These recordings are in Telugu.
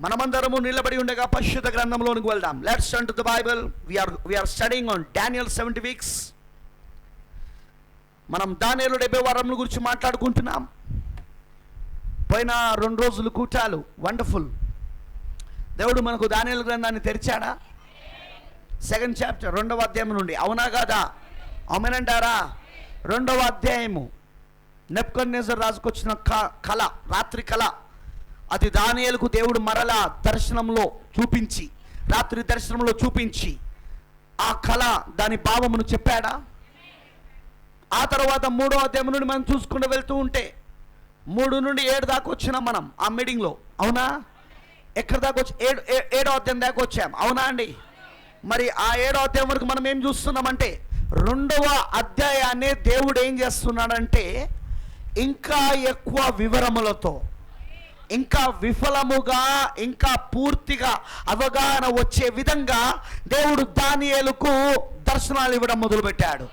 మనమందరము నిలబడి ఉండగా పరిశుద్ధ గ్రంథంలోనికి వెళ్దాం. Let's turn to the Bible. We are studying on Daniel 70 weeks. మనం దానియేలు 70 వారముల గురించి మాట్లాడుకుంటున్నాం. పోయిన 2 రోజులు కూటాలు వండర్ఫుల్. దేవుడు మనకు దానియేలు గ్రంథాన్ని తెరిచాడా? 2nd చాప్టర్ 2వ అధ్యాయం నుండి. అవునా కాదా? అవునంటారా? 2వ అధ్యాయము నెబుకద్నెజర్ రాజుకు వచ్చిన కళ, రాత్రి కళ. అది దానియేలుకు దేవుడు మరలా దర్శనంలో చూపించి, రాత్రి దర్శనంలో చూపించి ఆ కళ దాని భావమును చెప్పాడా? ఆ తర్వాత 3వ అధ్యాయం నుండి మనం చూసుకుంటూ వెళ్తూ ఉంటే 3 నుండి 7 దాకా వచ్చినాం మనం ఆ మీటింగ్లో. అవునా? ఎక్కడి దాకా వచ్చి 7వ అధ్యాయం దాకా వచ్చాం. అవునా అండి? మరి ఆ 7వ అధ్యాయం వరకు మనం ఏం చూస్తున్నామంటే 2వ అధ్యాయాన్ని దేవుడు ఏం చేస్తున్నాడంటే ఇంకా ఎక్కువ వివరములతో, ఇంకా విఫలముగా, ఇంకా పూర్తిగా అవగాహన వచ్చే విధంగా దేవుడు దానియేలుకు దర్శనాలు ఇవ్వడం మొదలుపెట్టాడు.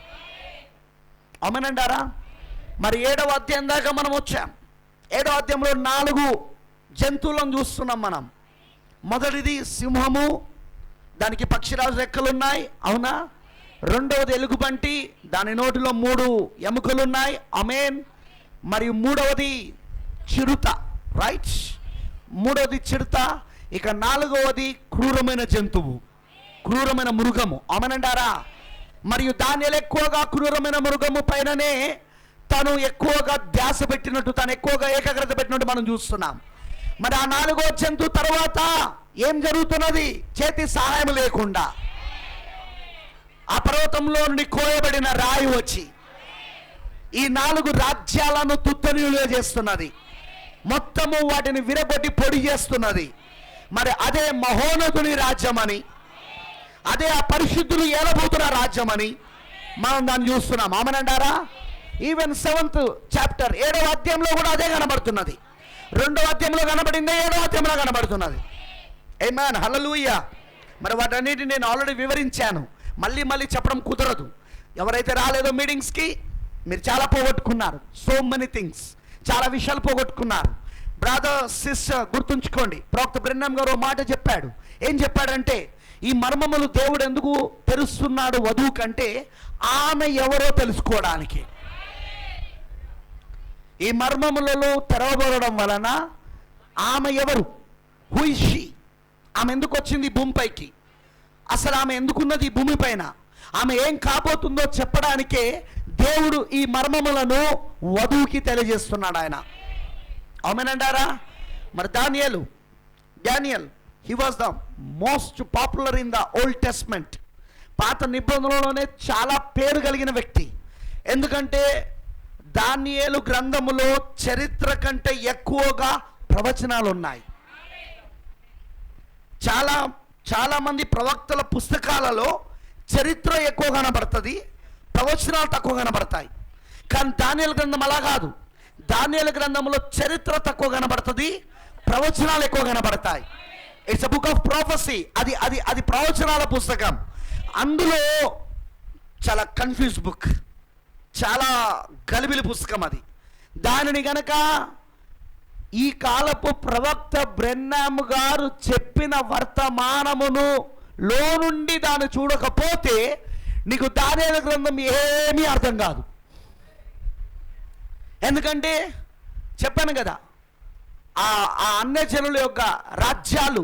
అవునంటారా? మరి 7వ అధ్యాయం దాకా మనం వచ్చాం. 7వ అధ్యాయంలో 4 జంతువులను చూస్తున్నాం మనం. మొదటిది సింహము, దానికి పక్షిరాజు రెక్కలున్నాయి. అవునా? 2వది ఎలుగుబంటి, దాని నోటిలో 3 ఎముకలున్నాయి. ఆమేన్. మరియు 3వది చిరుత. రైట్? 3వది చిరుత. ఇక 4వది క్రూరమైన జంతువు, క్రూరమైన మృగము. ఆమేనంటారా? మరియు దానియేలు ఎక్కువగా క్రూరమైన మృగము పైననే తను ఎక్కువగా ధ్యాస పెట్టినట్టు, తను ఎక్కువగా ఏకాగ్రత పెట్టినట్టు మనం చూస్తున్నాం. మరి ఆ 4వ జంతువు తర్వాత ఏం జరుగుతున్నది? చేతి సహాయం లేకుండా ఆ పర్వతంలో నుండి కోయబడిన రాయి వచ్చి ఈ 4 రాజ్యాలను తుత్తనీయులుగా చేస్తున్నది. మొత్తము వాటిని విరగొట్టి పొడి చేస్తున్నది. మరి అదే మహోన్నతుని రాజ్యమని, అదే ఆ పరిశుద్ధులు ఏలబోతున్న రాజ్యమని మనం దాన్ని చూస్తున్నాం. ఆమేనంటారా? ఈవెన్ 7th చాప్టర్ 7వ అధ్యాయంలో కూడా అదే కనబడుతున్నది. 2వ అధ్యాయంలో కనబడింది, 7వ అధ్యాయంలో కనబడుతున్నది. ఆమేన్. హల్లెలూయా. మరి వాటన్నిటిని నేను ఆల్రెడీ వివరించాను, మళ్ళీ చెప్పడం కుదరదు. ఎవరైతే రాలేదో మీటింగ్స్కి, మీరు చాలా పోగొట్టుకున్నారు. సో మెనీ థింగ్స్, చాలా విషయాలు పోగొట్టుకున్నారు. బ్రదర్, సిస్టర్, గుర్తుంచుకోండి. ప్రవక్త బ్రెన్హామ్ గారు ఒక మాట చెప్పాడు. ఏం చెప్పాడంటే, ఈ మర్మములు దేవుడు ఎందుకు తెరుస్తున్నాడు వధువు కంటే ఆమె ఎవరో తెలుసుకోవడానికి. ఈ మర్మములలో తెరవబడడం వలన ఆమె ఎవరు, హూ ఇస్ షీ, ఆమె ఎందుకు వచ్చింది భూమిపైకి, అసలు ఆమె ఎందుకున్నది ఈ భూమి పైన, ఆమె ఏం కాబోతుందో చెప్పడానికే దేవుడు ఈ మర్మములను వధువుకి తెలియజేస్తున్నాడు ఆయన. అవునంటారా? మరి Daniel he was the most popular in the old testament. పాత నిబంధనలోనే చాలా పేరు కలిగిన వ్యక్తి. ఎందుకంటే దానియేలు గ్రంథములో చరిత్ర కంటే ఎక్కువగా ప్రవచనాలు ఉన్నాయి. చాలా మంది ప్రవక్తల పుస్తకాలలో చరిత్ర ఎక్కువ కనబడుతుంది, ప్రవచనాలు తక్కువ కనబడతాయి. కానీ దానియేలు గ్రంథం అలా కాదు. దానియేలు గ్రంథంలో చరిత్ర తక్కువ కనబడుతుంది, ప్రవచనాలు ఎక్కువ కనబడతాయి. It's a book of prophecy. అది ప్రవచనాల పుస్తకం. అందులో చాలా కన్ఫ్యూజ్ బుక్, చాలా గలిబిలి పుస్తకం అది. దానిని గనక ఈ కాలపు ప్రవక్త బ్రెన్హామ్ గారు చెప్పిన వర్తమానమును లో నుండి దాన్ని చూడకపోతే నీకు దానియేలు గ్రంథం ఏమీ అర్థం కాదు. ఎందుకంటే చెప్పాను కదా, ఆ అన్యజనుల యొక్క రాజ్యాలు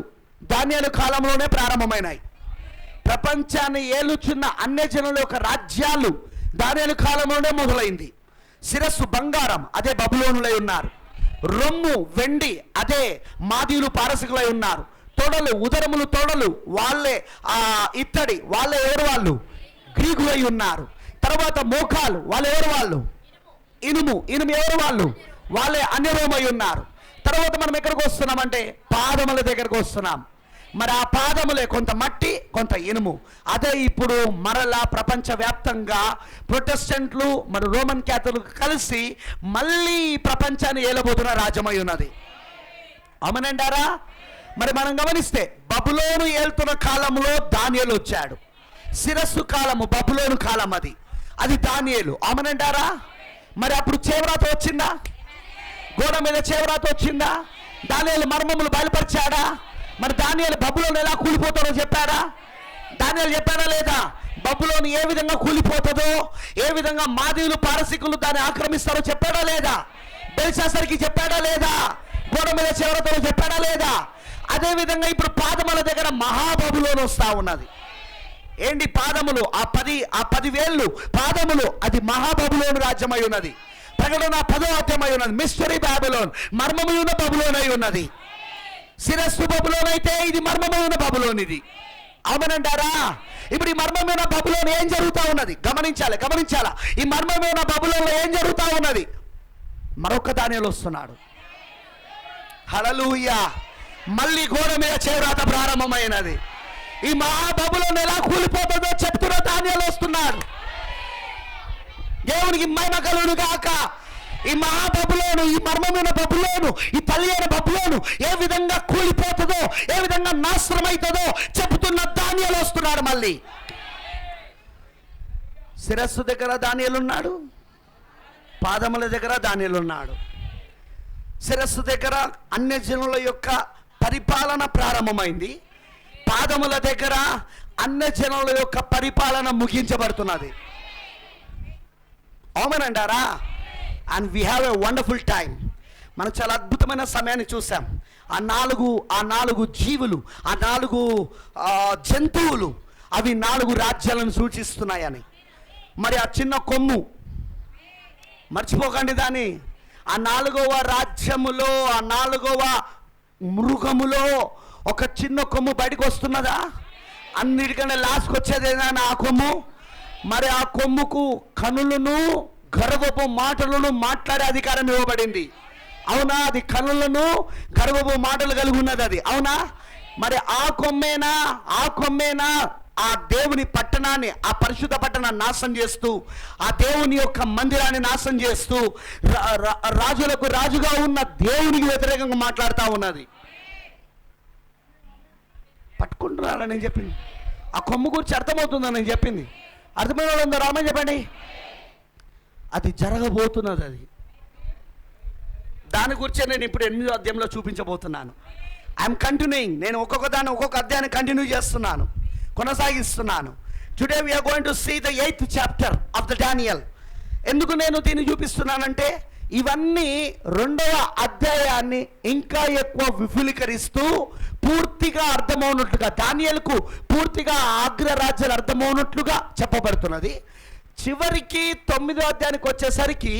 దానియేలు కాలంలోనే ప్రారంభమైనాయి. ప్రపంచాన్ని ఏలుచున్న అన్యజనుల యొక్క రాజ్యాలు దానియేలు కాలంలోనే మొదలైంది. శిరస్సు బంగారం, అదే బబులోనులై ఉన్నారు. రొమ్ము వెండి, అదే మాదీయులు పారసికులై ఉన్నారు. తొడలు, ఉదరములు తొడలు, వాళ్ళే ఇత్తడి, వాళ్ళే ఎవరు? వాళ్ళు గ్రీకులై ఉన్నారు. తర్వాత మోకాలు, వాళ్ళు ఎవరు? వాళ్ళు ఇనుము ఎవరు? వాళ్ళు వాళ్ళే అన్యరోమై ఉన్నారు. తర్వాత మనం ఎక్కడికి వస్తున్నామంటే పాదముల దగ్గరకు వస్తున్నాం. మరి ఆ పాదములే కొంత మట్టి, కొంత ఇనుము. అదే ఇప్పుడు మరలా ప్రపంచవ్యాప్తంగా ప్రొటెస్టెంట్లు మరి రోమన్ క్యాథలిక్ కలిసి మళ్ళీ ప్రపంచాన్ని ఏలబోతున్న రాజ్యమై ఉన్నది. అవునంటారా? మరి మనం గమనిస్తే బబులోను ఏలుతున్న కాలంలో దానియేలు వచ్చాడు. శిరస్సు కాలము బబులోను కాలం, అది దానియేలు. అవునంటారా? మరి అప్పుడు చేవ్రాత వచ్చిందా? గోడ మీద చేవ్రాత వచ్చిందా? దానియేలు మర్మములు బయలుపరిచాడా? మరి దానియేలు బబులోను ఎలా కూలిపోతాడో చెప్పారా? దానియేలు చెప్పారా లేదా? బబులోను ఏ విధంగా కూలిపోతుందో, ఏ విధంగా మాదీయులు పారసీకులు దాన్ని ఆక్రమిస్తారో చెప్పాడా లేదా? బెల్షాస్సర్కి చెప్పాడా లేదా? గోడ మీద చివరతో చెప్పాడా లేదా? అదే విధంగా ఇప్పుడు పాదముల దగ్గర మహాబబులోను వస్తా ఉన్నది. ఏంటి పాదములు? ఆ 10 వేళ్ళు పాదములు, అది మహాబబులోను రాజ్యమై ఉన్నది. ప్రకటన 10వ అధ్యాయమై ఉన్నది. మిస్టరీ బాబులోన్, మర్మమున్న బబులోన్ అయి ఉన్నది. శిరస్సు బబులోన్ అయితే ఇది మర్మమున్న బబులోన్. ఇది అవునంటారా? ఇప్పుడు ఈ మర్మమైన బబులోన్ ఏం జరుగుతూ ఉన్నది? గమనించాలా. ఈ మర్మమైన బబులోన్లో ఏం జరుగుతూ ఉన్నది? మరొక దానియేలు వస్తున్నాడు. హల్లెలూయా. మళ్ళీ గోడ మీద చేవ్రాత ప్రారంభమైనది. ఈ మహాబబులోన్ ఎలా కూలిపోతుందో చెప్తున్న దానియేలు వస్తున్నాడు. దేవునికి మహిమ కలుగును గాక. ఈ మహాబబులోను, ఈ మర్మమైన బబులోను, ఈ తల్లి అయిన బబులోను ఏ విధంగా కూలిపోతుందో, ఏ విధంగా నాశనం అవుతుందో చెప్తున్న దానియేలు వస్తున్నాడు. మళ్ళీ శిరస్సు దగ్గర దానియేలు ఉన్నాడు, పాదముల దగ్గర దానియేలు ఉన్నాడు. శిరస్సు దగ్గర అన్యజనుల యొక్క పరిపాలన ప్రారంభమైంది. పాదముల దగ్గర అన్యజనుల యొక్క పరిపాలన ముగించబడుతున్నది. అవునంటారా? And we have a wonderful time. మనం చాలా అద్భుతమైన సమయాన్ని చూసాం. ఆ నాలుగు జీవులు, ఆ 4 జంతువులు, అవి 4 రాజ్యాలను సూచిస్తున్నాయని. మరి ఆ చిన్న కొమ్ము మర్చిపోకండి దాన్ని. ఆ 4వ రాజ్యములో, ఆ 4వ మృగములో ఒక చిన్న కొమ్ము బయటకు వస్తున్నదా? అన్నిటికన్నా లాస్ట్కి వచ్చేదేనా ఆ కొమ్ము? మరి ఆ కొమ్ముకు కనులను, గర్వపు మాటలను మాట్లాడే అధికారం ఇవ్వబడింది. అవునా? అది కనులను, గర్వపు మాటలు కలిగి ఉన్నది. అది అవునా? మరి ఆ కొమ్మేనా ఆ దేవుని పట్టణాన్ని, ఆ పరిశుద్ధ పట్టణాన్ని నాశనం చేస్తూ, ఆ దేవుని యొక్క మందిరాన్ని నాశనం చేస్తూ, రాజులకు రాజుగా ఉన్న దేవునికి వ్యతిరేకంగా మాట్లాడుతూ ఉన్నది. పట్టుకుంటున్నారా నేను చెప్పింది? ఆ కొమ్ము గురించి అర్థమవుతుందని నేను చెప్పింది. అర్థమైన వాళ్ళు ఉందో రామని చెప్పండి. అది జరగబోతున్నది. అది దాని గురించే నేను ఇప్పుడు 8వ అధ్యాయంలో చూపించబోతున్నాను. I'm continuing. నేను ఒక్కొక్క అధ్యాయాన్ని కంటిన్యూ చేస్తున్నాను, కొనసాగిస్తున్నాను. Today we're going to see the 8th chapter of the Daniel. ఎందుకు నేను దీన్ని చూపిస్తున్నానంటే, ఇవన్నీ 2వ అధ్యాయాన్ని ఇంకా ఎక్కువ విపులీకరిస్తూ పూర్తిగా అర్థమవునట్లుగా, దానియేలుకు పూర్తిగా అగ్రరాజ్యాలు అర్థమవునట్లుగా చెప్పబడుతున్నది. చివరికి 9వ అధ్యాయానికి వచ్చేసరికి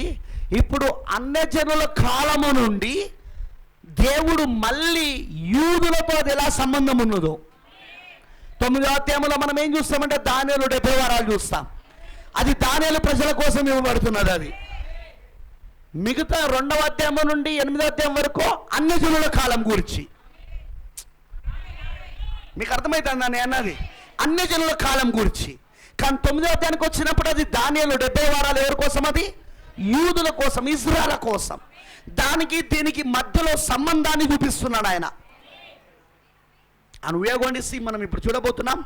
ఇప్పుడు అన్యజనుల కాలము నుండి దేవుడు మళ్ళీ యూదులతో అది ఎలా సంబంధం ఉన్నదో 9వ అధ్యాయంలో మనం ఏం చూస్తామంటే దానియేలు 70 వారాలు చూస్తాం. అది దానియేలు ప్రజల కోసం ఇవ్వబడుతున్నది. అది మిగతా 2వ అధ్యాయం నుండి 8వ అధ్యాయం వరకు అన్యజనుల కాలం గురించి. మీకు అర్థమవుతుందా నేను అన్నది? అన్యజనుల కాలం గురించి. కానీ 9వ అధ్యాయానికి వచ్చినప్పుడు అది దానియేలు 70 వారాలు ఎవరి కోసం? అది యూదుల కోసం, ఇజ్రాయెల్ కోసం. దీనికి మధ్యలో సంబంధాన్ని చూపిస్తున్నాడు ఆయన. And we are going to see, మనం ఇప్పుడు చూడబోతున్నాం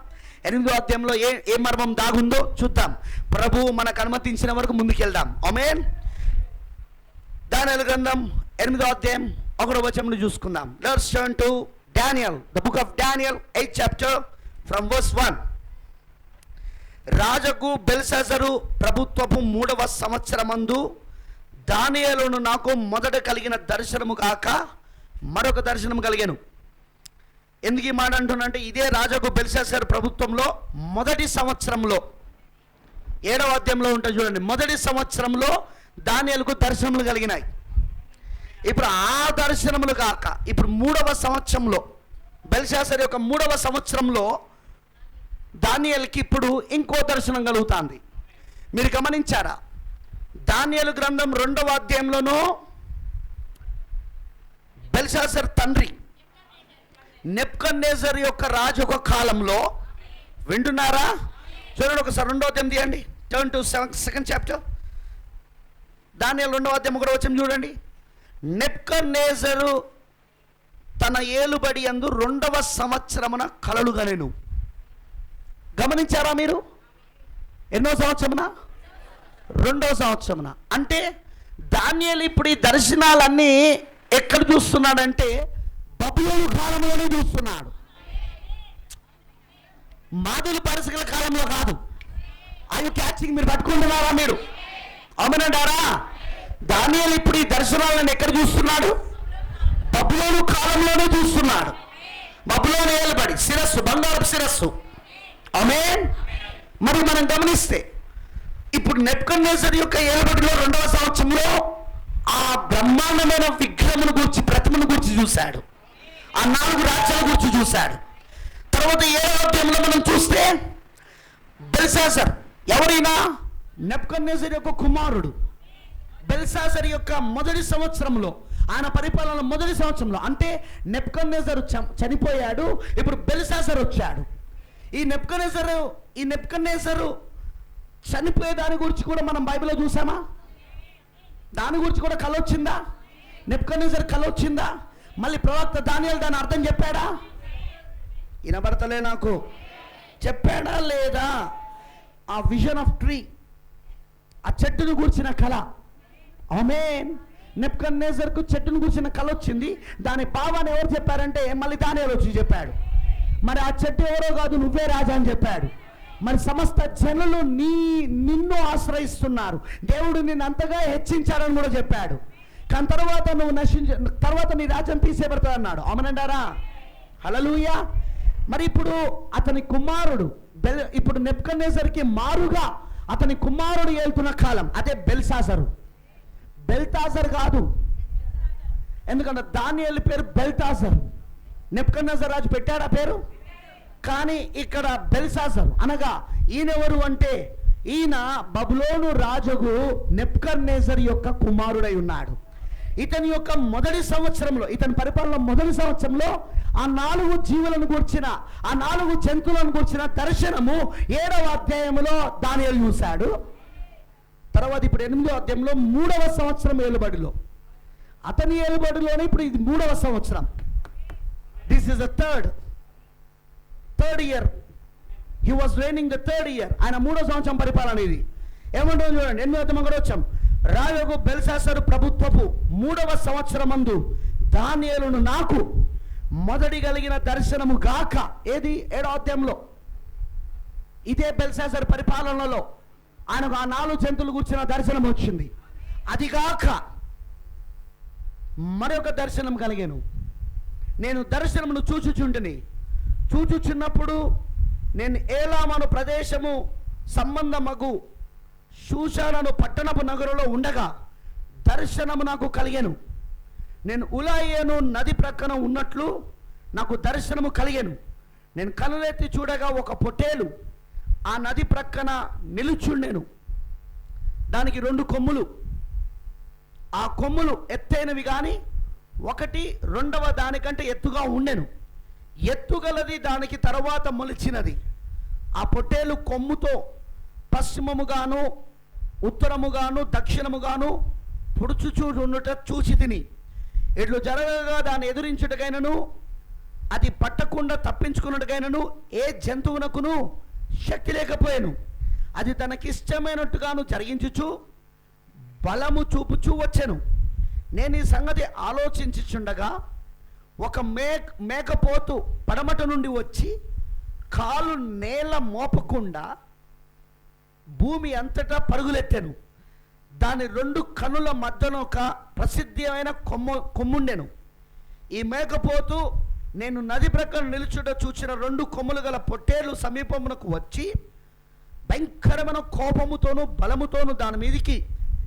8వ అధ్యాయంలో ఏ మర్మం దాగుందో చూద్దాం. ప్రభువు మనకు అనుమతించిన వరకు ముందుకెళ్దాం. ఆమేన్. దానియేలు గ్రంథం 8వ అధ్యాయం 1వ వచనం చూసుకుందాం. Let's turn to Daniel, the book of Daniel, 8th chapter from verse 1. రాజుకు బెల్షాజరు ప్రభుత్వపు 3వ సంవత్సరమందు దానియేలును నాకు మొదట కలిగిన దర్శనము కాక మరొక దర్శనము కలిగాను. ఎందుకు ఈ మాట అంటున్నానంటే, ఇదే రాజుకు బెల్షాజరు ప్రభుత్వంలో మొదటి సంవత్సరంలో 7వ అధ్యాయంలో ఉంటుంది చూడండి. మొదటి సంవత్సరంలో దానియేలుకు దర్శనములు కలిగినాయి. ఇప్పుడు ఆ దర్శనములు కాక ఇప్పుడు 3వ సంవత్సరంలో, బెల్షాజరు యొక్క 3వ సంవత్సరంలో దానియేలుకి ఇప్పుడు ఇంకో దర్శనం కలుగుతుంది. మీరు గమనించారా? దానియేలు గ్రంథం 2వ అధ్యాయంలోనూ బెల్షాజరు తండ్రి నెబుకద్నెజర్ యొక్క రాజు ఒక కాలంలో, వింటున్నారా? చూడండి ఒకసారి 2వ అధ్యాయం తీయండి. Turn to 2nd chapter. దానియేలు 2వ అధ్యాయం 1వ వచనం చూడండి. నెబుకద్నెజరు తన ఏలుబడి యందు 2వ సంవత్సరమున కలలు కనెను. గమనించారా మీరు? ఎన్నో సంవత్సరమున? 2వ సంవత్సరమున. అంటే దానియేలు ఇప్పుడు ఈ దర్శనాలన్నీ ఎక్కడ చూస్తున్నాడంటే బబులోను కాలంలోనే చూస్తున్నాడు, మాదులు పరిసకల కాలంలో కాదు. అవి క్యాచింగ్ మీరు పట్టుకుంటున్నారా మీరు? అవునంటారా? దానియేలు ఇప్పుడు ఈ దర్శనాలను ఎక్కడ చూస్తున్నాడు? బబులోను కాలంలోనే చూస్తున్నాడు. బబులోను ఏలుబడి శిరస్సు, బంగారపు శిరస్సు. ఆమేన్. మరి మనం గమనిస్తే ఇప్పుడు నెబుకద్నెజర్ యొక్క ఏలుబడిలో 2వ సంవత్సరంలో ఆ బ్రహ్మాండమైన విగ్రహమును గురించి, ప్రతిమను గురించి చూశాడు. ఆ 4 రాజ్యాల గురించి చూశాడు. తర్వాత 7వ అధ్యాయంలో మనం చూస్తే బెల్షాజర్ ఎవరైనా? నెబుకద్నెజర్ యొక్క కుమారుడు. బెల్షాజర్ యొక్క మొదటి సంవత్సరంలో, ఆయన పరిపాలన మొదటి సంవత్సరంలో, అంటే నెబుకద్నెజరు చనిపోయాడు, ఇప్పుడు బెల్షాజర్ వచ్చాడు. ఈ నెబుకద్నెజరు చనిపోయే దాని గురించి కూడా మనం బైబిల్లో చూసామా? దాని గురించి కూడా కల వచ్చిందా? నెబుకద్నెజర్ కల వచ్చిందా? మళ్ళీ ప్రవక్త దానియేలు దాని అర్థం చెప్పాడా? వినబడతలే నాకు. చెప్పాడా లేదా? ఆ విజన్ ఆఫ్ ట్రీ, ఆ చెట్టును గురించిన కళ. ఆమేన్. నెబుకద్నెజర్కు చెట్టును గురించిన కళ వచ్చింది. దాని భావాన్ని ఎవరు చెప్పారంటే మళ్ళీ దానియేలు వచ్చి చెప్పాడు. మరి ఆ చెట్టు ఎవరో కాదు, నువ్వే రాజా అని చెప్పాడు. మరి సమస్త జనులు నిన్ను ఆశ్రయిస్తున్నారు, దేవుడు నిన్ను అంతగా హెచ్చించాడని కూడా చెప్పాడు. కానీ తర్వాత నీ రాజ్యం తీసేయబడతాడు అన్నాడు. అవునంటారా? హల్లెలూయా. మరి ఇప్పుడు అతని కుమారుడు ఇప్పుడు నెబుకద్నెజర్కి మారుగా అతని కుమారుడు ఏలుతున్న కాలం అదే బెల్షాజరు. బెల్షాజర్ కాదు, ఎందుకంటే దానియేలు పేరు బెల్షాజర్. నెబుకద్నెజర్ రాజు పెట్టాడు ఆ పేరు. కానీ ఇక్కడ బెల్షాజర్ అనగా ఈయనెవరు అంటే ఈయన బబులోను రాజుకు నెబుకద్నెజర్ యొక్క కుమారుడై ఉన్నాడు. ఇతని యొక్క మొదటి సంవత్సరంలో, ఇతని పరిపాలన మొదటి సంవత్సరంలో ఆ 4 జీవులను గూర్చిన, ఆ 4 జంతువులను గూర్చిన దర్శనము 7వ అధ్యాయంలో దానియేలు చూశాడు. తర్వాత ఇప్పుడు 8వ అధ్యాయంలో 3వ సంవత్సరం ఏలుబడిలో, అతని ఏలుబడిలోనే ఇప్పుడు ఇది 3వ సంవత్సరం. This is the third year. He was raining the third year. ఆయన 3వ సంవత్సరం పరిపాలన ఇది. ఏమంటుంది చూడండి, 8వ అధ్యాయం కూడా వచ్చాం. రాజుకు బెల్షాజరు ప్రభుత్వపు 3వ సంవత్సరమందు దానియేలును నాకు మొదటి కలిగిన దర్శనము గాక. ఏది? 7వ అధ్యాయంలో. ఇదే బెల్షాజర్ పరిపాలనలో ఆయనకు ఆ 4 జంతువులు కూర్చున్న దర్శనం వచ్చింది. అది కాక మరొక దర్శనం కలిగాను. నేను దర్శనమును చూచుచున్నప్పుడు నేను ఏలామను ప్రదేశము సంబంధమగు షూషాను పట్టణపు నగరులో ఉండగా దర్శనము నాకు కలిగెను. నేను ఉలాయేను నది ప్రక్కన ఉన్నట్లు నాకు దర్శనము కలిగెను. నేను కనులెత్తి చూడగా ఒక పొట్టేలు ఆ నది ప్రక్కన నిలుచుండెను. దానికి 2 కొమ్ములు. ఆ కొమ్ములు ఎత్తైనవి కానీ ఒకటి 2వ దానికంటే ఎత్తుగా ఉండెను. ఎత్తుగలది దానికి తర్వాత మొలిచినది. ఆ పొట్టేలు కొమ్ముతో పశ్చిమముగాను ఉత్తరముగాను దక్షిణముగాను పొడుచుచూడుట చూచి తిని, ఇట్లు జరగగా దాన్ని ఎదురించుటకైనను అది పట్టకుండా తప్పించుకున్నట్టుకైనను ఏ జంతువునకును శక్తి లేకపోయాను. అది తనకిష్టమైనట్టుగాను జరిగించుచు బలము చూపుచూ వచ్చెను. నేను ఈ సంగతి ఆలోచించుచుండగా ఒక మేకపోతు పడమట నుండి వచ్చి కాలు నేల మోపకుండా భూమి అంతటా పరుగులెత్తెను. దాని 2 కనుల మధ్యన ఒక ప్రసిద్ధమైన కొమ్ముండెను. ఈ మేకపోతు నేను నది ప్రక్కన నిలుచుట చూచిన 2 కొమ్ములు గల పొట్టేలు సమీపమునకు వచ్చి భయంకరమైన కోపముతోనూ బలముతోనూ దాని మీదికి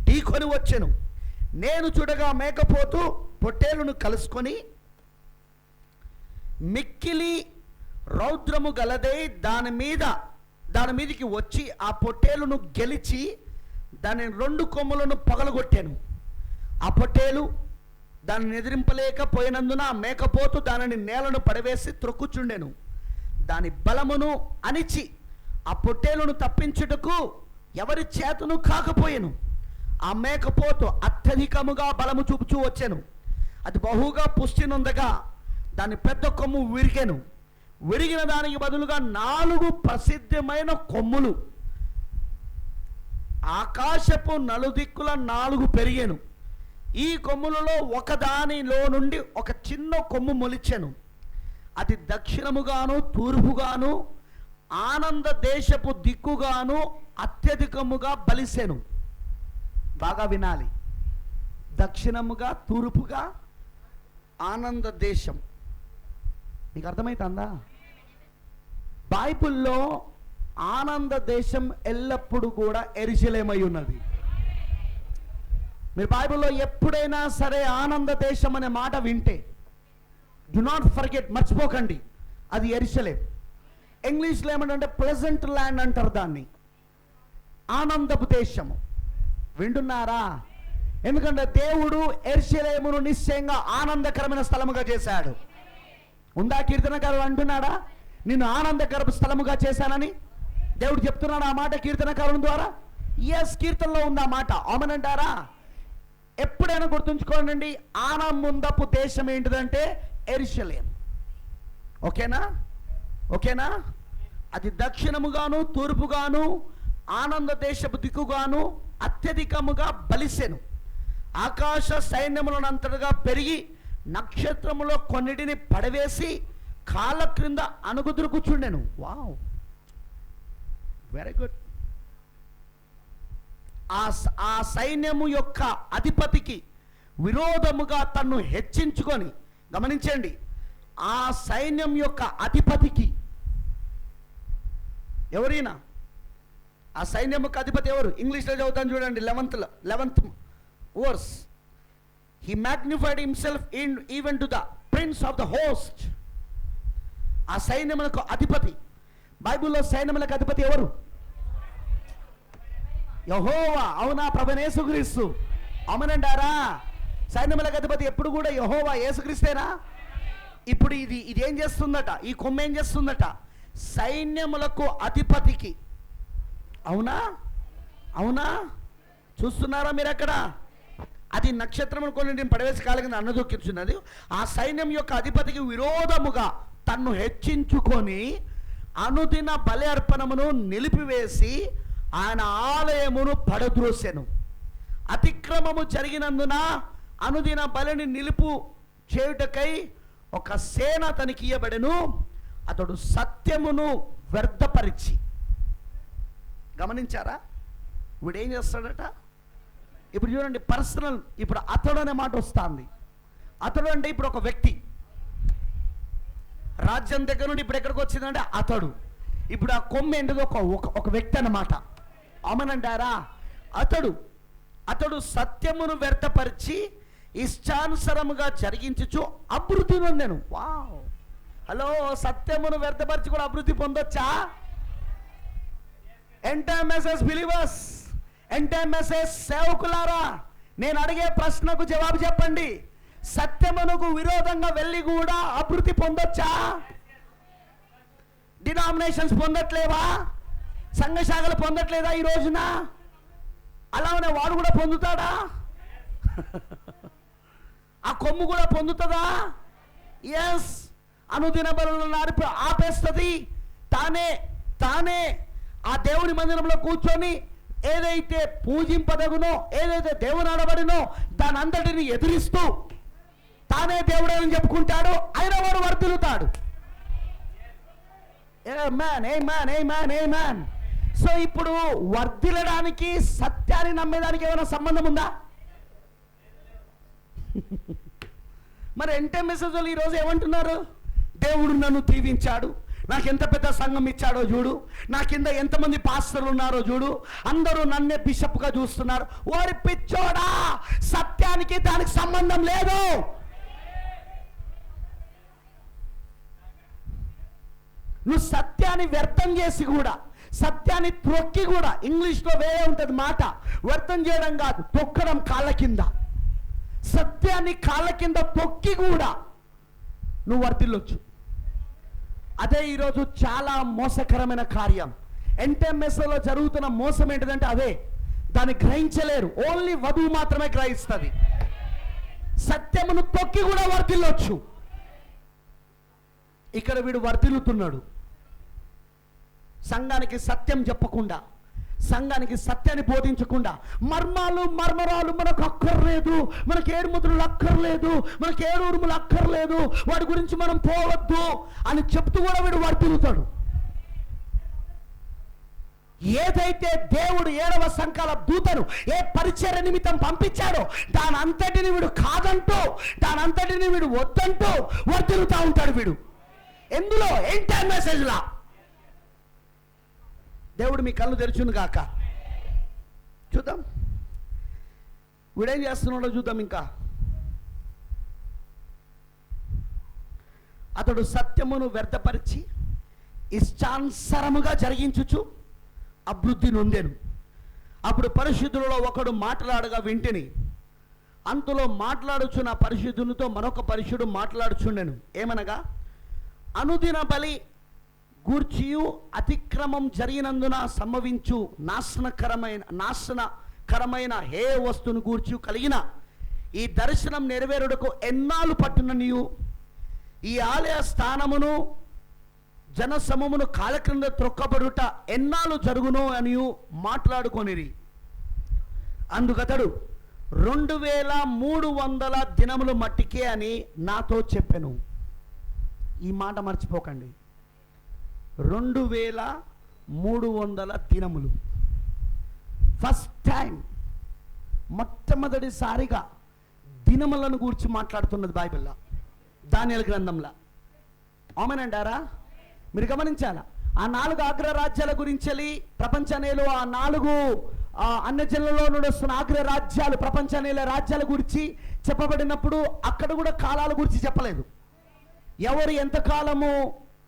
ఢీకొని వచ్చెను. నేను చూడగా మేకపోతు పొట్టేలును కలుసుకొని మిక్కిలి రౌద్రము గలదై దాని మీదికి వచ్చి ఆ పొట్టేలును గెలిచి దాని 2 కొమ్ములను పగలగొట్టాను. ఆ పొట్టేలు దానిని ఎదిరింపలేకపోయినందున ఆ మేకపోతు దానిని నేలను పడవేసి త్రొక్కుచుండెను. దాని బలమును అణిచి ఆ పొట్టేలును తప్పించుటకు ఎవరి చేతను కాకపోయెను. ఆ మేకపోతు అత్యధికముగా బలము చూపుచూ వచ్చెను. అది బహుగా పుష్టి నొందగా దాని పెద్ద కొమ్ము విరిగెను. విరిగిన దానికి బదులుగా 4 ప్రసిద్ధమైన కొమ్ములు ఆకాశపు నలుదిక్కుల 4 పెరిగెను. ఈ కొమ్ములలో ఒకదానిలో నుండి ఒక చిన్న కొమ్ము మొలిచెను, అది దక్షిణముగాను తూర్పుగాను ఆనంద దేశపు దిక్కుగాను అత్యధికముగా బలిసెను. బాగా వినాలి, దక్షిణముగా తూర్పుగా ఆనంద దేశం. మీకు అర్థమవుతుందా? బైబిల్లో ఆనంద దేశం ఎల్లప్పుడూ కూడా యెరూషలేమై ఉన్నది. మీరు బైబిల్లో ఎప్పుడైనా సరే ఆనంద దేశం అనే మాట వింటే డు నాట్ ఫర్గెట్, మర్చిపోకండి, అది యెరూషలేం. ఇంగ్లీష్లో ఏమంటే ప్లెజెంట్ ల్యాండ్ అంటారు దాన్ని, ఆనందపు దేశము. వింటున్నారా? ఎందుకంటే దేవుడు యెరూషలేమును నిశ్చయంగా ఆనందకరమైన స్థలముగా చేశాడు. ఉందా? కీర్తనకారుడు అంటున్నాడా నిన్ను ఆనందకరపు స్థలముగా చేశానని? దేవుడు చెప్తున్నాడు ఆ మాట కీర్తనకారుని ద్వారా. ఎస్, కీర్తనలో ఉంది ఆ మాట. అవునంటారా? ఎప్పుడైనా గుర్తుంచుకోండి, ఆనందపు దేశం ఏంటిదంటే యెరూషలేం. ఓకేనా? ఓకేనా? అది దక్షిణముగాను తూర్పుగాను ఆనంద దేశపు దిక్కుగాను అత్యధికముగా బలిసెను. ఆకాశ సైన్యములనంతటిగా పెరిగి నక్షత్రములో కొన్నిటిని పడవేసి కాళ్ళ క్రింద అణుగుదురు కూర్చుండెను. Wow, very good. ఆ సైన్యము యొక్క అధిపతికి విరోధముగా తన్ను హెచ్చించుకొని, గమనించండి, ఆ సైన్యం యొక్క అధిపతికి ఎవరైనా, ఆ సైన్యం యొక్క అధిపతి ఎవరు? ఇంగ్లీష్లో చదువుతాను చూడండి, 11th verse. He magnified himself even to the prince of the host. ఆ సైన్యములకు అధిపతి, బైబిల్లో సైన్యములకు అధిపతి ఎవరు? యెహోవా. అవునా? ప్రభువైన యేసుక్రీస్తు. అవునంటారా? సైన్యములకు అధిపతి ఎప్పుడు కూడా యెహోవా, యేసుక్రీస్తేనా? ఇప్పుడు ఇది ఏం చేస్తుందట? ఈ కొమ్మ ఏం చేస్తుందట? సైన్యములకు అధిపతికి. అవునా? అవునా? చూస్తున్నారా మీరు అక్కడ? అది నక్షత్రమును కొన్ని పడవేసి కాళ్ళ కింద అన్నదొక్కించున్నది. ఆ సైన్యం యొక్క అధిపతికి విరోధముగా తన్ను హెచ్చించుకొని అనుదిన బలి అర్పణమును నిలిపివేసి ఆయన ఆలయమును పడద్రోసెను. అతిక్రమము జరిగినందున అనుదిన బలిని నిలుపు చేయుటకై ఒక సేన అతనికి ఇయ్యబడెను. అతడు సత్యమును వ్యర్థపరిచి. గమనించారా? వీడు ఏం చేస్తాడట? ఇప్పుడు చూడండి, పర్సనల్. ఇప్పుడు అతడు అనే మాట వస్తుంది. అతడు అంటే ఇప్పుడు ఒక వ్యక్తి. రాజ్యం దగ్గర నుండి ఇప్పుడు ఎక్కడికి వచ్చిందంటే అతడు. ఇప్పుడు ఆ కొమ్మ ఏంటిదో ఒక వ్యక్తి అన్నమాట. అవునంటారా? అతడు సత్యమును వ్యర్థపరిచి ఇష్టానుసరముగా జరిగించుచు అభివృద్ధి పొందెను. వావ్, హలో, సత్యమును వ్యర్థపరిచి కూడా అభివృద్ధి పొందొచ్చా? Entire message believers, entire message సేవకులారా, నేను అడిగే ప్రశ్నకు జవాబు చెప్పండి. సత్యమునకు విరోధంగా వెళ్ళి కూడా అభివృద్ధి పొందొచ్చా? డినామినేషన్స్ పొందట్లేవా? సంఘశాఖలు పొందట్లేదా ఈ రోజున? అలానే వాడు కూడా పొందుతాడా? ఆ కొమ్ము కూడా పొందుతుందా? ఎస్. అనుదిన బలులను ఆపేస్తుంది. తానే ఆ దేవుని మందిరంలో కూర్చొని ఏదైతే పూజింపదగునో, ఏదైతే దేవుని ఆడబడినో దాని అంతటిని ఎదిరిస్తూ తానే దేవుడని చెప్పుకుంటాడు. అయినా వాడు వర్ధిల్లుతాడు. సో ఇప్పుడు వర్ధిల్లడానికి సత్యాన్ని నమ్మేదానికి ఏమైనా సంబంధం ఉందా? మరి ఎంటైర్ మెసేజ్ వాళ్ళు ఈరోజు ఏమంటున్నారు? దేవుడు నన్ను దీవించాడు, నాకు ఎంత పెద్ద సంఘం ఇచ్చాడో చూడు, నా కింద ఎంతమంది పాస్టర్లు ఉన్నారో చూడు, అందరూ నన్నే బిషప్గా చూస్తున్నారు. వారి పిచ్చోడా, సత్యానికి దానికి సంబంధం లేదు. నువ్వు సత్యాన్ని వ్యర్థం చేసి కూడా, సత్యాన్ని త్రొక్కి కూడా, ఇంగ్లీష్లో వేరే ఉంటుంది మాట, వ్యర్థం చేయడం కాదు, తొక్కడం కాళ్ళ కింద. సత్యాన్ని కాళ్ళ కింద తొక్కి కూడా నువ్వు వర్తిల్లొచ్చు. అదే ఈరోజు చాలా మోసకరమైన కార్యం. ఎంటెంఎస్లో జరుగుతున్న మోసం ఏంటిదంటే అదే. దాన్ని గ్రహించలేరు, ఓన్లీ వధువు మాత్రమే గ్రహిస్తుంది. సత్యమును తొక్కి కూడా వర్తిల్లొచ్చు. ఇక్కడ వీడు వర్తిల్లుతున్నాడు. సంఘానికి సత్యం చెప్పకుండా, సంఘానికి సత్యాన్ని బోధించకుండా మర్మరాలు మనకు అక్కర్లేదు, మనకు 7 ముద్రలు అక్కర్లేదు, మనకు 7 ఉరుములు అక్కర్లేదు, వాడి గురించి మనం పోవద్దు అని చెప్తూ కూడా వాడు తిరుగుతాడు. ఏదైతే దేవుడు 7వ సంఘాల దూతను ఏ పరిచర్య నిమిత్తం పంపించాడో దాని అంతటిని వీడు కాదంటూ, దాని అంతటిని వీడు వద్దంటూ వాడు తిరుగుతూ ఉంటాడు. వీడు ఎందులో ఏంటి మెసేజ్లా? దేవుడు మీ కళ్ళు తెరుచును గాక. చూద్దాం వీడేం చేస్తున్నాడో చూద్దాం. ఇంకా అతడు సత్యమును వ్యర్థపరిచి ఇష్టానుసారముగా జరిగించుచు అభివృద్ధి నొందెను. అప్పుడు పరిశుద్ధులలో ఒకడు మాట్లాడగా వింటిని. అంతలో మాట్లాడుచున్న పరిశుద్ధునితో మరొక పరిశుద్ధుడు మాట్లాడుచుండెను. ఏమనగా, అనుదిన బలి గూర్చియు అతిక్రమం జరిగినందున సంభవించు నాశనకరమైన హే వస్తువును గూర్చి కలిగిన ఈ దర్శనం నెరవేరుటకు ఎన్నాళ్ళు పట్టుననియు ఈ ఆలయ స్థానమును జనసమమును కాల క్రింద త్రొక్కబడుట ఎన్నాళ్ళు జరుగునో అని మాట్లాడుకొనిరి. అందుకతడు 2300 దినములు మట్టికే అని నాతో చెప్పెను. ఈ మాట మర్చిపోకండి. 2300 దినములు. ఫస్ట్ టైం, మొట్టమొదటిసారిగా దినములను గురించి మాట్లాడుతున్నది బైబిల్లో, దానియేలు గ్రంథంలో. ఆమేనంటారా? మీరు గమనించాలా? ఆ 4 అగ్రరాజ్యాల గురించి ప్రపంచనేలు, ఆ 4 అన్యజనులలో నుండి వస్తున్న అగ్రరాజ్యాలు, ప్రపంచనేల రాజ్యాల గురించి చెప్పబడినప్పుడు అక్కడ కూడా కాలాల గురించి చెప్పలేదు. ఎవరు ఎంతకాలము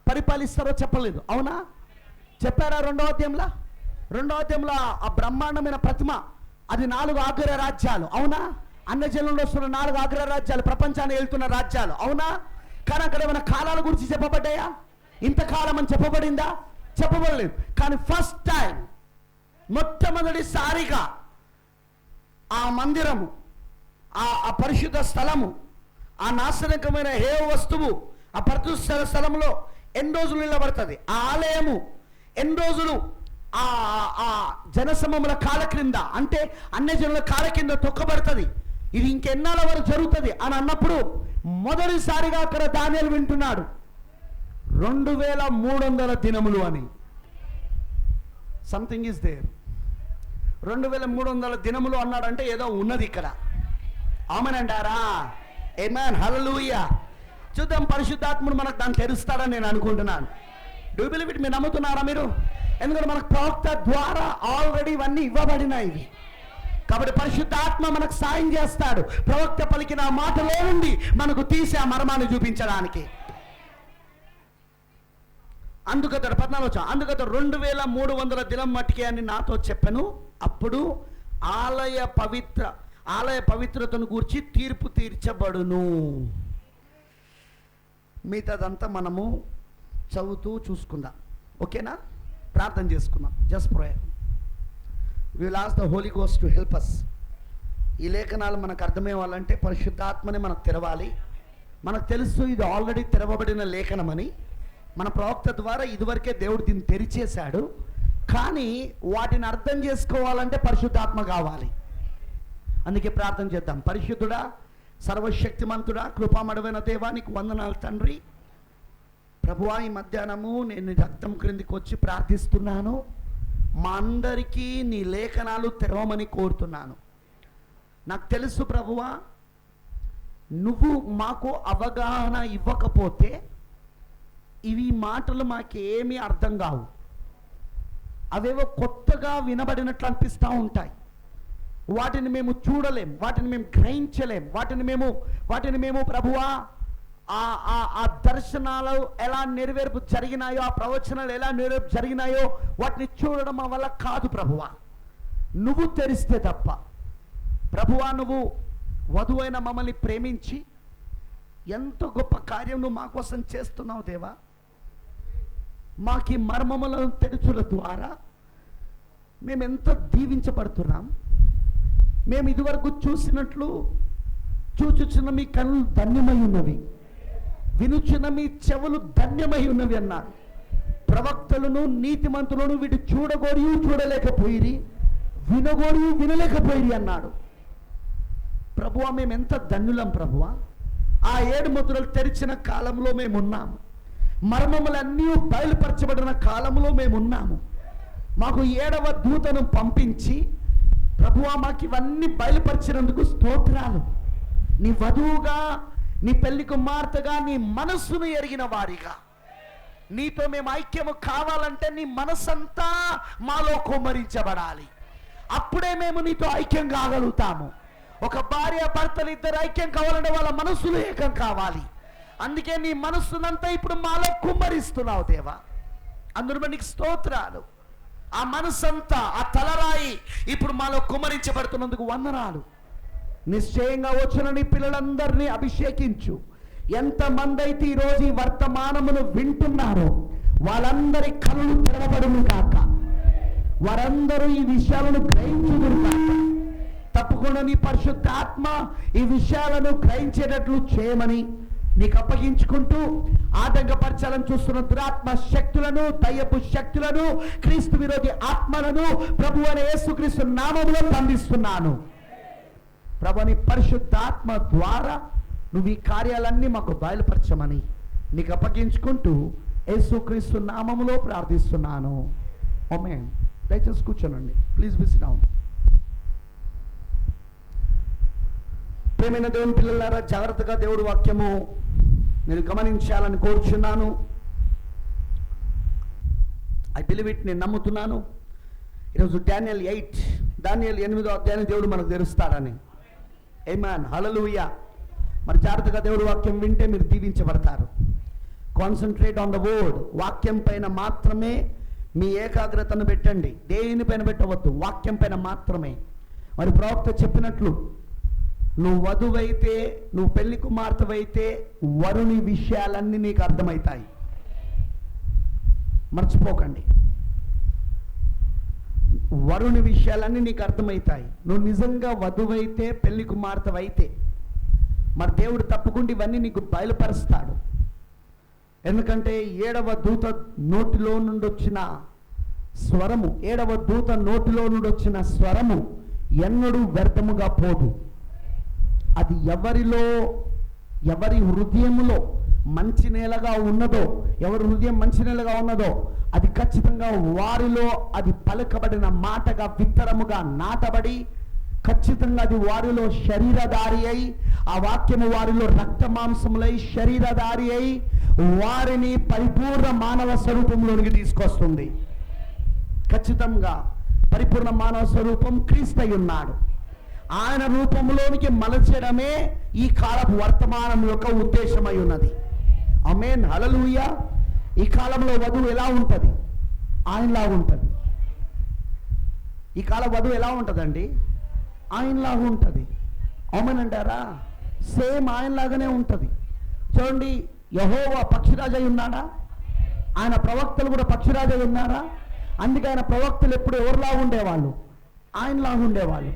పరిపాలిస్తారో చెప్పలేదు. అవునా? చెప్పారా? 2వ అధ్యాయంలో ఆ బ్రహ్మాండమైన ప్రతిమ, అది 4 అగ్రరాజ్యాలు. అవునా? అన్యజనులలో వస్తున్న 4 అగ్రరాజ్యాలు, ప్రపంచాన్ని వెళ్తున్న రాజ్యాలు. అవునా? కానీ అక్కడ ఏమైనా కాలాల గురించి చెప్పబడ్డాయా? ఇంతకాలం అని చెప్పబడిందా? చెప్పబడలేదు. కానీ ఫస్ట్ టైం, మొట్టమొదటిసారిగా ఆ మందిరము, ఆ పరిశుద్ధ స్థలము, ఆ నాశనకమైన హే వస్తువు, ఆ పరిశుద్ధ స్థలంలో ఎన్ని రోజులు నిలబడుతుంది? ఆ ఆలయము ఎన్ని రోజులు ఆ జనసమముల కాల క్రింద, అంటే అన్యజనుల కాల కింద తొక్కబడుతుంది? ఇది ఇంకెన్నాళ్ళ వరకు జరుగుతుంది అని అన్నప్పుడు మొదటిసారిగా అక్కడ దానియేలు వింటున్నాడు 2300 దినములు అని. Something is there. 2300 దినములు అన్నాడంటే ఏదో ఉన్నది ఇక్కడ. ఆమేనంటారా? ఆమేన్, హల్లెలూయా. చూద్దాం, పరిశుద్ధాత్ముడు మనకు దాన్ని తెరుస్తాడని నేను అనుకుంటున్నాను. Do you believe it? మీరు నమ్ముతున్నారా మీరు? ఎందుకంటే మనకు ప్రవక్త ద్వారా ఆల్రెడీ ఇవన్నీ ఇవ్వబడినాయి. కాబట్టి పరిశుద్ధాత్మ మనకు సాయం చేస్తాడు. ప్రవక్త పలికిన మాటలో నుండి మనకు తీసి ఆ మర్మాన్ని చూపించడానికి. అందుకతడు 14 అందుకతడు 2300 దినం మట్టికే అని నాతో చెప్పెను. అప్పుడు ఆలయ పవిత్రతను గూర్చి తీర్పు తీర్చబడును. మిగతాదంతా మనము చదువుతూ చూసుకుందాం. ఓకేనా? ప్రార్థన చేసుకుందాం. Just prayer. We will ask the holy ghost to help us. ఈ లేఖనాలు మనకు అర్థమయ్యాలంటే పరిశుద్ధాత్మని మనకు తెరవాలి. మనకు తెలుసు ఇది ఆల్రెడీ తెరవబడిన లేఖనమని. మన ప్రవక్త ద్వారా ఇదివరకే దేవుడు దీన్ని తెరిచేశాడు. కానీ వాటిని అర్థం చేసుకోవాలంటే పరిశుద్ధాత్మ కావాలి. అందుకే ప్రార్థన చేద్దాం. పరిశుద్ధుడా, సర్వశక్తిమంతుడా, కృపామడవైన దేవానికి వందనాలు తండ్రి. ప్రభువా, ఈ మధ్యాహ్నము నేను రక్తం క్రిందికి వచ్చి ప్రార్థిస్తున్నాను. మా అందరికీ నీ లేఖనాలు తెరవమని కోరుతున్నాను. నాకు తెలుసు ప్రభువా, నువ్వు మాకు అవగాహన ఇవ్వకపోతే ఇవి మాటలు మాకేమీ అర్థం కావు. అవేవో కొత్తగా వినబడినట్లు అనిపిస్తూ ఉంటాయి. వాటిని మేము చూడలేం, వాటిని మేము గ్రహించలేం, వాటిని మేము ప్రభువా ఆ దర్శనాలు ఎలా నెరవేర్పు జరిగినాయో, ఆ ప్రవచనాలు ఎలా నెరవేర్పు జరిగినాయో వాటిని చూడడం మా వల్ల కాదు ప్రభువా. నువ్వు తెరిస్తే తప్ప. ప్రభువా, నువ్వు వధువైన మమ్మల్ని ప్రేమించి ఎంత గొప్ప కార్యం నువ్వు మా కోసం చేస్తున్నావు దేవా. మాకు మర్మములను తెరుచుల ద్వారా మేము ఎంత దీవించబడుతున్నాం. మేము ఇదివరకు చూసినట్లు చూచుచున్న మీ కళ్ళు ధన్యమై ఉన్నవి, వినుచున్న మీ చెవులు ధన్యమై ఉన్నవి అన్నారు. ప్రవక్తలను నీతిమంతులను వీటి చూడగోరి చూడలేకపోయిరి, వినగోరి వినలేకపోయిరి అన్నాడు. ప్రభువా, మేము ఎంత ధన్యులం ప్రభువా. ఆ 7 ముద్రలు తెరిచిన కాలంలో మేమున్నాము. మర్మములన్నీ బయలుపరచబడిన కాలంలో మేమున్నాము. మాకు 7వ దూతను పంపించి ప్రభువా మాకు ఇవన్నీ బయలుపరిచినందుకు స్తోత్రాలు. నీ వధువుగా, నీ పెళ్లి కుమార్తెగా, నీ మనస్సును ఎరిగిన వారిగా నీతో మేము ఐక్యము కావాలంటే నీ మనస్సంతా మాలో కుమ్మరించబడాలి. అప్పుడే మేము నీతో ఐక్యం కాగలుగుతాము. ఒక భార్య భర్తలు ఇద్దరు ఐక్యం కావాలంటే వాళ్ళ మనస్సులు ఏకం కావాలి. అందుకే నీ మనస్సునంతా ఇప్పుడు మాలో కుమ్మరిస్తున్నావు దేవా. అందులో నీకు స్తోత్రాలు. ఆ మనస్సంతా, ఆ తలరాయి ఇప్పుడు మాలో కుమ్మరించబడుతున్నందుకు వందనాలు. నిశ్చయంగా వచ్చిన నీ పిల్లలందరినీ అభిషేకించు. ఎంతమంది అయితే ఈరోజు ఈ వర్తమానమును వింటున్నారో వాళ్ళందరి కళ్ళు తెరవబడును కాక, వారందరూ ఈ విషయాలను గ్రహించుదురు కాక. తప్పకుండా నీ పరిశుద్ధ ఆత్మ ఈ విషయాలను గ్రహించేటట్లు చేయమని నీకు అప్పగించుకుంటూ, ఆటంకపరచాలని చూస్తున్న దురాత్మ శక్తులను, దయ్యపు శక్తులను, క్రీస్తు విరోధి ఆత్మలను ప్రభు అయిన యేసుక్రీస్తు నామములో బంధిస్తున్నాను. ప్రభు నీ పరిశుద్ధాత్మ ద్వారా నువ్వు ఈ కార్యాలన్నీ మాకు బయలుపరచమని నీకు అప్పగించుకుంటూ యేసుక్రీస్తు నామములో ప్రార్థిస్తున్నాను. ఆమేన్. దయచేసి కూర్చోనండి. Please be sit down. ప్రియమైన దేవుని పిల్లలారా, జాగ్రత్తగా దేవుడి వాక్యము మీరు గమనించాలని కోరుచున్నాను. ఐ బిలీవ్ ఇట్, నేను నమ్ముతున్నాను. ఈరోజు డానియల్ 8వ అధ్యాయాన్ని దేవుడు మనకు తెరుస్తాడని. ఆమేన్, హల్లెలూయా. మరి జాగ్రత్తగా దేవుడి వాక్యం వింటే మీరు దీవించబడతారు. Concentrate on the word. వాక్యం పైన మాత్రమే మీ ఏకాగ్రతను పెట్టండి. దేని పైన పెట్టవద్దు, వాక్యం పైన మాత్రమే. మరి ప్రవక్త చెప్పినట్లు నువ్వు వధువైతే, నువ్వు పెళ్లి కుమార్తెవైతే వరుని విషయాలన్నీ నీకు అర్థమవుతాయి. మర్చిపోకండి, వరుని విషయాలన్నీ నీకు అర్థమవుతాయి. నువ్వు నిజంగా వధువైతే, పెళ్లి కుమార్తెవైతే మరి దేవుడు తప్పకుండా ఇవన్నీ నీకు బయలుపరుస్తాడు. ఎందుకంటే 7వ దూత నోటిలో నుండి వచ్చిన స్వరము, 7వ దూత నోటిలో నుండి వచ్చిన స్వరము ఎన్నడూ వ్యర్థముగా పోదు. అది ఎవరి హృదయములో మంచి నేలగా ఉన్నదో, ఎవరి హృదయం మంచి నేలగా ఉన్నదో అది ఖచ్చితంగా వారిలో అది పలుకబడిన మాటగా విత్తరముగా నాటబడి ఖచ్చితంగా అది వారిలో శరీరధారి అయి, ఆ వాక్యము వారిలో రక్త మాంసములై శరీరధారి అయి వారిని పరిపూర్ణ మానవ స్వరూపంలోనికి తీసుకొస్తుంది. ఖచ్చితంగా పరిపూర్ణ మానవ స్వరూపం క్రీస్తు ఉన్నాడు. ఆయన రూపంలోనికి మలచడమే ఈ కాలపు వర్తమానం యొక్క ఉద్దేశమై ఉన్నది. ఆమేన్, హల్లెలూయా. ఈ కాలంలో వధువు ఎలా ఉంటుంది? ఆయనలా ఉంటుంది. ఈ కాల వధువు ఎలా ఉంటుందండి? ఆయనలాగా ఉంటుంది. ఆమేన్ అంటారా? సేమ్ ఆయనలాగానే ఉంటుంది. చూడండి, యెహోవా పక్షిరాజై ఉన్నాడా? ఆయన ప్రవక్తలు కూడా పక్షిరాజై ఉన్నారా? అందుకే ఆయన ప్రవక్తలు ఎప్పుడు ఎవరిలాగా ఉండేవాళ్ళు? ఆయనలాగా ఉండేవాళ్ళు.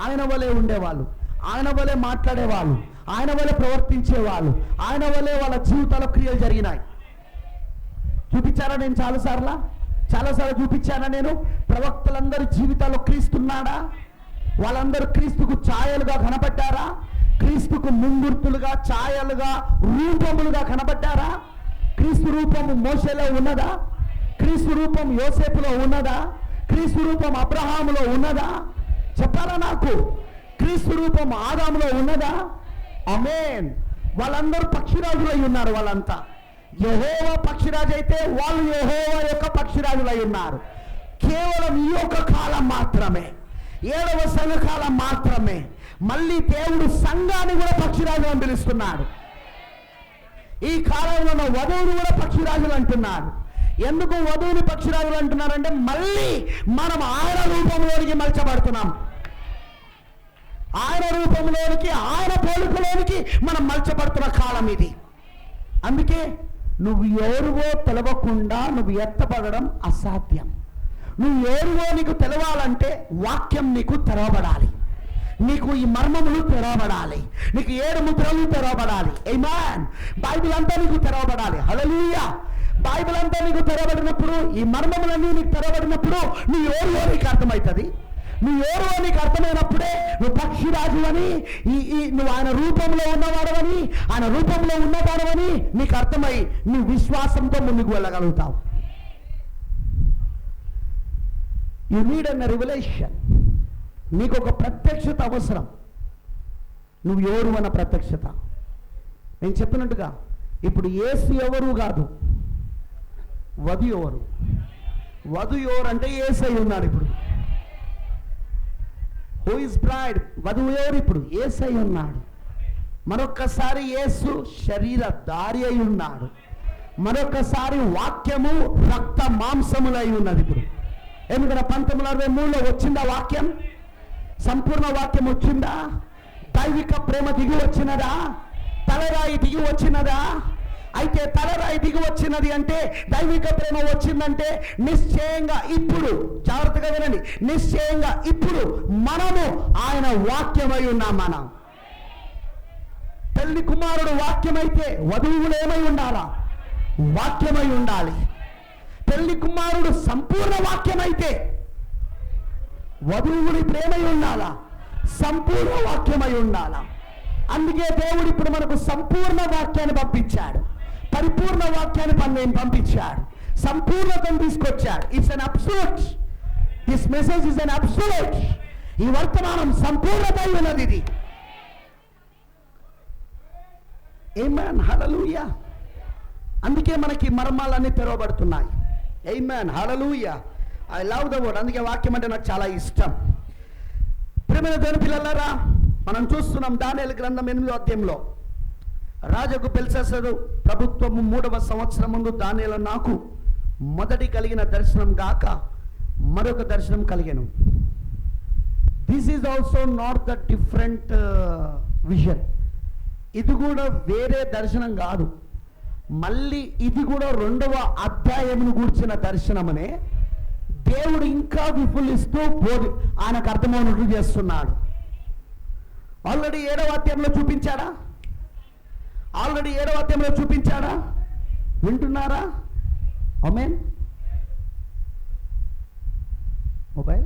ఆయన వలె ఉండేవాళ్ళు, ఆయన వలె మాట్లాడేవాళ్ళు, ఆయన వలె ప్రవర్తించేవాళ్ళు, ఆయన వలె వాళ్ళ జీవితాల క్రియలు జరిగినాయి. చూపించారా? నేను చాలాసార్లు చూపించానా? నేను ప్రవక్తలందరి జీవితాల్లో క్రీస్తున్నాడా? వాళ్ళందరూ క్రీస్తుకు ఛాయలుగా కనబడ్డారా? క్రీస్తుకు ముంగుర్తులుగా, ఛాయలుగా, రూపములుగా కనబడ్డారా? క్రీస్తు రూపము మోషేలో ఉన్నదా? క్రీస్తు రూపం యోసేపులో ఉన్నదా? క్రీస్తు రూపం అబ్రహాములో ఉన్నదా? చెప్పారా నాకు? క్రీస్తు రూపం ఆదాములో ఉన్నదా? ఆమేన్. వాళ్ళందరూ పక్షిరాజులై ఉన్నారు. వాళ్ళంతా యెహోవా పక్షిరాజు అయితే వాళ్ళు యెహోవా యొక్క పక్షిరాజులై ఉన్నారు. కేవలం ఈ యొక్క కాలం మాత్రమే, 7వ సంఘకాలం మాత్రమే మళ్ళీ దేవుడు సంఘాన్ని కూడా పక్షిరాజు అని పిలుస్తున్నాడు. ఈ కాలంలో ఉన్న వధువుని కూడా పక్షిరాజులు అంటున్నారు. ఎందుకు వధువుని పక్షిరాజులు అంటున్నారంటే మళ్ళీ మనం ఆయన రూపంలోనికి మలచబడుతున్నాం. ఆయన రూపంలోనికి, ఆయన పోలికలోనికి మనం మలచబడుతున్న కాలం ఇది. అందుకే నువ్వు ఎవరివో తెలవకుండా నువ్వు ఎత్తబడడం అసాధ్యం. నువ్వు ఎవరివో నీకు తెలవాలంటే వాక్యం నీకు తెరవబడాలి. నీకు ఈ మర్మములు తెరవబడాలి. నీకు 7 ముద్రలు తెరవబడాలి. ఆమేన్. బైబిల్ అంతా నీకు తెరవబడాలి. హల్లెలూయా. బైబిల్ అంతా నీకు తెరబడినప్పుడు, ఈ మర్మములన్నీ నీకు తెరబడినప్పుడు నీ ఎవరో నీకు అర్థమవుతుంది. నువ్వు ఎవరో నీకు అర్థమైనప్పుడే నువ్వు పక్షిరాజు అని, నువ్వు ఆయన రూపంలో ఉన్నవాడవని, ఆయన రూపంలో ఉన్నవాడవని నీకు అర్థమై నువ్వు విశ్వాసంతో ముందుకు వెళ్ళగలుగుతావు. You need an revelation. నీకు ఒక ప్రత్యక్షత అవసరం. నువ్వు ఎవరు అన్న ప్రత్యక్షత. నేను చెప్పినట్టుగా ఇప్పుడు యేసు ఎవరు కాదు, వధు ఎవరు. వధు ఎవరు అంటే యేసై ఉన్నాడు. ఇప్పుడు హూ ఇస్ బ్రైడ్, వధువు ఎవరు? ఇప్పుడు యేసై ఉన్నాడు. మరొక్కసారి యేసు శరీరధారి అయి ఉన్నాడు. మరొకసారి వాక్యము రక్త మాంసములై ఉన్నది. ఇప్పుడు ఎందుకంటే 1963లో వచ్చిందా వాక్యం? సంపూర్ణ వాక్యం వచ్చిందా? దైవిక ప్రేమ దిగి వచ్చినదా? తలరాయి దిగి వచ్చినదా? అయితే తలరాయి దిగి వచ్చినది అంటే, దైవిక ప్రేమ వచ్చిందంటే నిశ్చయంగా ఇప్పుడు, జాగ్రత్తగా వినండి, నిశ్చయంగా ఇప్పుడు మనము ఆయన వాక్యమై ఉన్నాం. మనం పెళ్లి కుమారుడు వాక్యమైతే వధువులు ఏమై ఉండాలా? వాక్యమై ఉండాలి. పెళ్లి కుమారుడు సంపూర్ణ వాక్యమైతే వధువుడి ప్రేమై ఉండాలా? సంపూర్ణ వాక్యమై ఉండాలా? అందుకే దేవుడు ఇప్పుడు మనకు సంపూర్ణ వాక్యాన్ని పంపించాడు, పరిపూర్ణ వాక్యాన్ని పంపించాడు, సంపూర్ణతను తీసుకొచ్చాడు. It's an absolute. This message is an absolute. ఈ వర్తమానం సంపూర్ణత ఉన్నది. ఇది ఆమేన్, హల్లెలూయా. అందుకే మనకి మర్మాలన్నీ తెరవబడుతున్నాయి. ఆమేన్, హల్లెలూయా. I love the word. అందుకే వాక్యం అంటే నాకు చాలా ఇష్టం. ప్రియమైన దేవుని పిల్లలారా, మనం చూస్తున్నాం దానియేలు గ్రంథం 8వ అధ్యాయంలో రాజుకు బెల్షస్సరు ప్రభుత్వము 3వ సంవత్సరం ముందు దానియేలు నాకు మొదటి కలిగిన దర్శనం గాక మరొక దర్శనం కలిగెను. This is also not the different vision. ఇది కూడా వేరే దర్శనం కాదు. మళ్ళీ ఇది కూడా 2వ అధ్యాయమును గూర్చిన దర్శనమనే దేవుడు ఇంకా విపులిస్తూ ఆయనకు అర్థమవునట్లు చేస్తున్నాడు. ఆల్రెడీ 7వ అధ్యాయంలో చూపించాడా? ఆల్రెడీ 7వ అధ్యాయంలో చూపించాడా? వింటున్నారా? ఆమేన్. మొబైల్